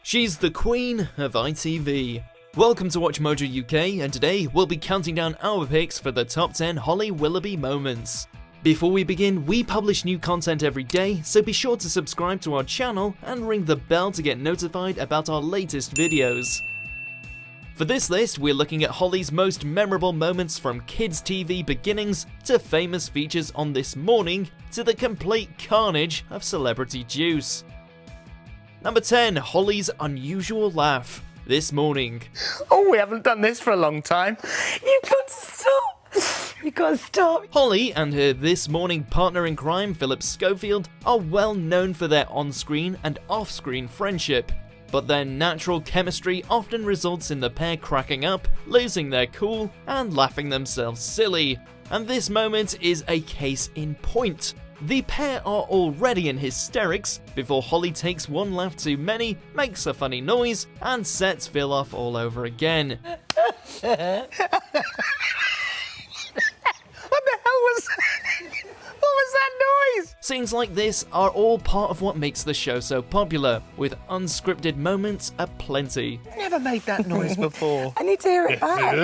She's the queen of ITV. Welcome to Watch Mojo UK, and today we'll be counting down our picks for the top 10 Holly Willoughby moments. Before we begin, we publish new content every day, so be sure to subscribe to our channel and ring the bell to get notified about our latest videos. For this list, we're looking at Holly's most memorable moments from kids' TV beginnings to famous features on This Morning to the complete carnage of Celebrity Juice. Number 10, Holly's unusual laugh. This Morning. Oh, we haven't done this for a long time. You've got to stop. You've got to stop. Holly and her This Morning partner in crime, Philip Schofield, are well known for their on-screen and off-screen friendship. But their natural chemistry often results in the pair cracking up, losing their cool, and laughing themselves silly. And this moment is a case in point. The pair are already in hysterics before Holly takes one laugh too many, makes a funny noise, and sets Phil off all over again. What the hell was that? What was that noise? Scenes like this are all part of what makes the show so popular, with unscripted moments aplenty. Never made that noise before. I need to hear it back.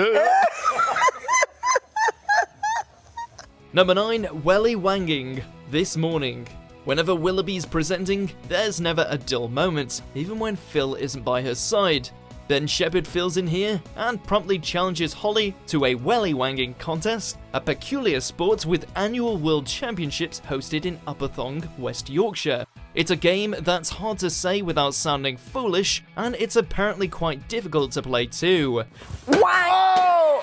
Number 9, Welly Wanging. This Morning. Whenever Willoughby's presenting, there's never a dull moment, even when Phil isn't by her side. Ben Shepherd fills in here and promptly challenges Holly to a Welly Wanging contest, a peculiar sport with annual World Championships hosted in Upperthong, West Yorkshire. It's a game that's hard to say without sounding foolish, and it's apparently quite difficult to play too. Wow!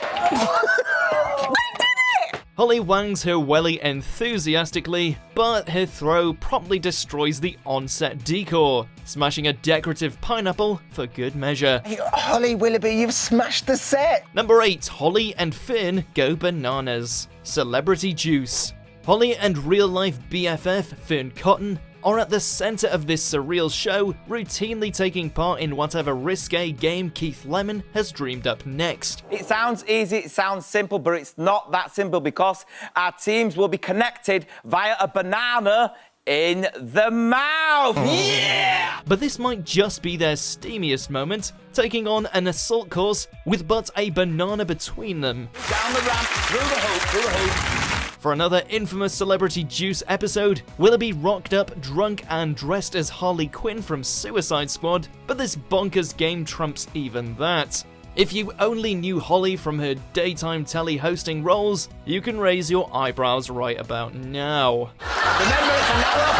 Holly wangs her welly enthusiastically, but her throw promptly destroys the on-set decor, smashing a decorative pineapple for good measure. Hey, Holly Willoughby, you've smashed the set. Number 8, Holly and Fearne go bananas. Celebrity Juice. Holly and real-life BFF Fearne Cotton are at the centre of this surreal show, routinely taking part in whatever risque game Keith Lemon has dreamed up next. It sounds easy, it sounds simple, but it's not that simple because our teams will be connected via a banana in the mouth. Yeah! But this might just be their steamiest moment, taking on an assault course with but a banana between them. Down the ramp, through the hoop. For another infamous Celebrity Juice episode, Willoughby rocked up, drunk, and dressed as Harley Quinn from Suicide Squad, but this bonkers game trumps even that. If you only knew Holly from her daytime telly-hosting roles, you can raise your eyebrows right about now. Remember, it's a narrow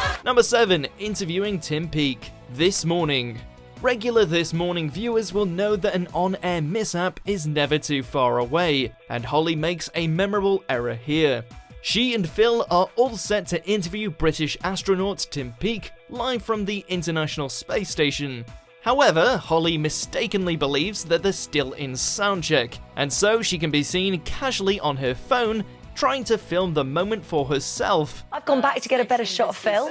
passage. Number 7, interviewing Tim Peake. This Morning. Regular This Morning viewers will know that an on-air mishap is never too far away, and Holly makes a memorable error here. She and Phil are all set to interview British astronaut Tim Peake live from the International Space Station. However, Holly mistakenly believes that they're still in soundcheck, and so she can be seen casually on her phone trying to film the moment for herself. I've gone back to get a better shot of Phil.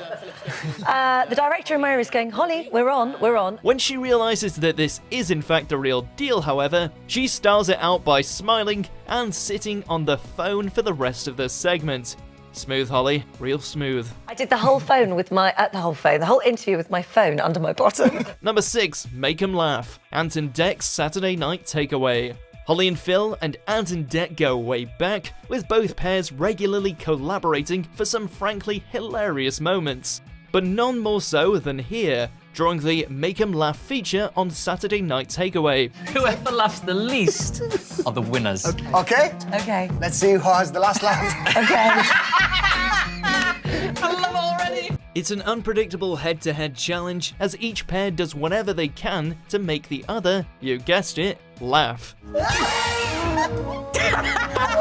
The director in my ear is going, Holly, we're on. When she realises that this is in fact a real deal, however, she styles it out by smiling and sitting on the phone for the rest of the segment. Smooth, Holly, real smooth. I did the whole phone with my, the whole interview with my phone under my bottom. Number 6, Make 'em Laugh. Ant and Dec's Saturday Night Takeaway. Holly and Phil and Ant and Dec go way back, with both pairs regularly collaborating for some frankly hilarious moments. But none more so than here, during the Make 'em Laugh feature on Saturday Night Takeaway. Whoever laughs the least are the winners. Okay. Okay. Let's see who has the last laugh. Okay. I love it already. It's an unpredictable head-to-head challenge, as each pair does whatever they can to make the other, you guessed it, laugh. What the hell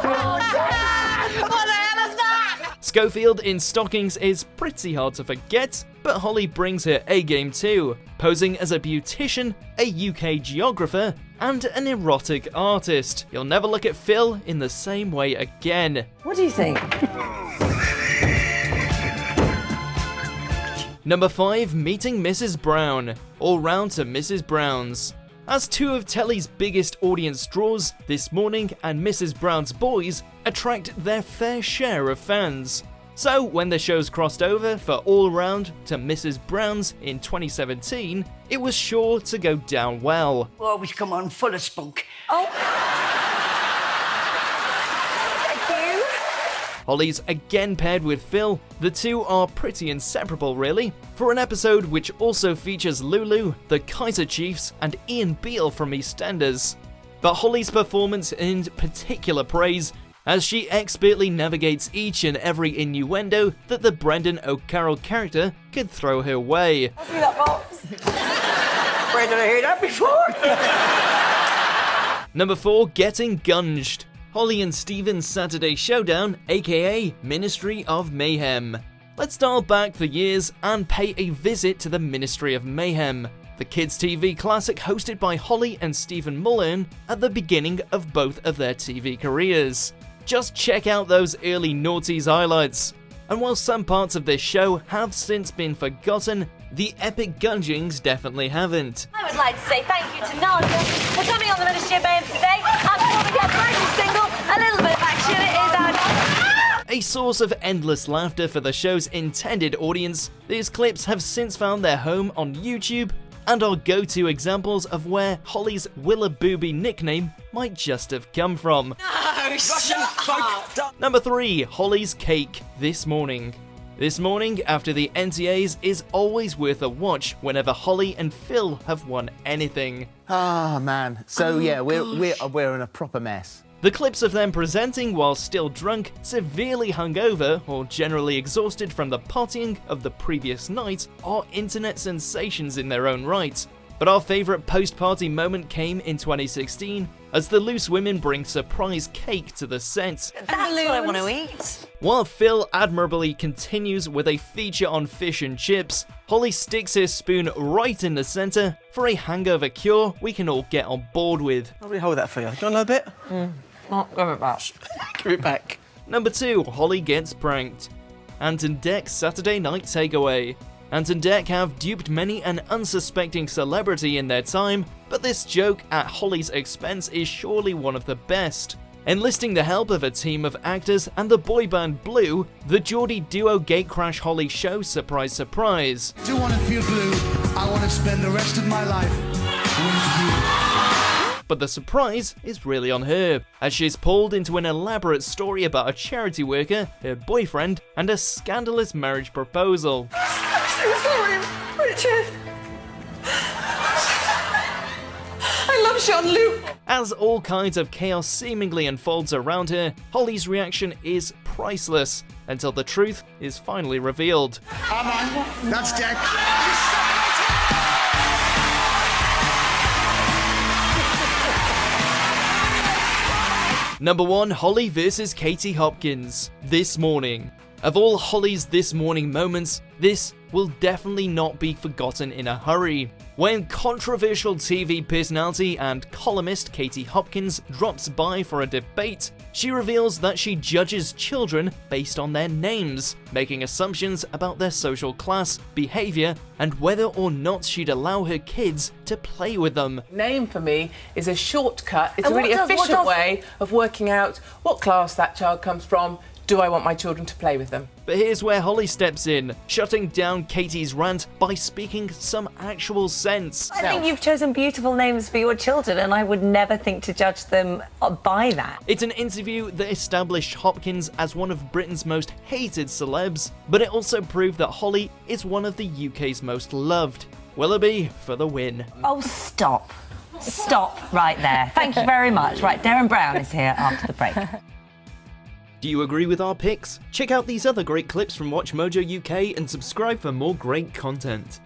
is that? Schofield in stockings is pretty hard to forget, but Holly brings her A-game too, posing as a beautician, a UK geographer, and an erotic artist. You'll never look at Phil in the same way again. What do you think? Number 5, Meeting Mrs. Brown. All round to Mrs. Brown's. As two of telly's biggest audience draws, This Morning and Mrs. Brown's Boys attract their fair share of fans. So when the shows crossed over for All Round to Mrs. Brown's in 2017, it was sure to go down well. Always come on full of spunk. Oh. Thank you. Holly's again paired with Phil. The two are pretty inseparable, really, for an episode which also features Lulu, the Kaiser Chiefs, and Ian Beale from EastEnders. But Holly's performance earned particular praise, as she expertly navigates each and every innuendo that the Brendan O'Carroll character could throw her way. Pass me that box. Where did I hear that before? Number 4, Getting Gunged. Holly and Steven's Saturday Showdown, aka Ministry of Mayhem. Let's dial back the years and pay a visit to the Ministry of Mayhem, the kids' TV classic hosted by Holly and Stephen Mullen at the beginning of both of their TV careers. Just check out those early noughties highlights. And while some parts of this show have since been forgotten, the epic Gungings definitely haven't. I would like to say thank you to Nadia for coming on the Ministry of Mayhem today and performing her brand new single, A Little Bit of Action. It is out. A source of endless laughter for the show's intended audience, these clips have since found their home on YouTube and are go-to examples of where Holly's Willoughby nickname might just have come from. No, shut up. Number 3, Holly's Cake, This Morning. This Morning, after the NTAs, is always worth a watch whenever Holly and Phil have won anything. Ah, man. So, yeah, we're in a proper mess. The clips of them presenting while still drunk, severely hungover, or generally exhausted from the partying of the previous night are internet sensations in their own right. But our favourite post-party moment came in 2016, as the Loose Women bring surprise cake to the set. That's what I want to eat. While Phil admirably continues with a feature on fish and chips, Holly sticks her spoon right in the centre for a hangover cure we can all get on board with. Let me hold that for you. Do you want a little bit? Give it back. Give it back. Number 2, Holly Gets Pranked. Ant and Dec's Saturday Night Takeaway. Ant and Dec have duped many an unsuspecting celebrity in their time, but this joke at Holly's expense is surely one of the best. Enlisting the help of a team of actors and the boy band Blue, the Geordie duo gatecrash Holly show Surprise Surprise. I do want to feel blue. I want to spend the rest of my life with you. But the surprise is really on her, as she's pulled into an elaborate story about a charity worker, her boyfriend, and a scandalous marriage proposal. I'm sorry, Richard. I love Jean-Luc. As all kinds of chaos seemingly unfolds around her, Holly's reaction is priceless, until the truth is finally revealed. That's Jack. Number 1, Holly vs. Katie Hopkins, This Morning. Of all Holly's This Morning moments, this will definitely not be forgotten in a hurry. When controversial TV personality and columnist Katie Hopkins drops by for a debate, she reveals that she judges children based on their names, making assumptions about their social class, behaviour, and whether or not she'd allow her kids to play with them. Name for me is a shortcut. It's And a really what does- efficient way of working out what class that child comes from. Do I want my children to play with them? But here's where Holly steps in, shutting down Katie's rant by speaking some actual sense. I think you've chosen beautiful names for your children, and I would never think to judge them by that. It's an interview that established Hopkins as one of Britain's most hated celebs, but it also proved that Holly is one of the UK's most loved. Willoughby for the win. Oh, stop. Stop right there. Thank you very much. Right, Darren Brown is here after the break. Do you agree with our picks? Check out these other great clips from Watch Mojo UK and subscribe for more great content.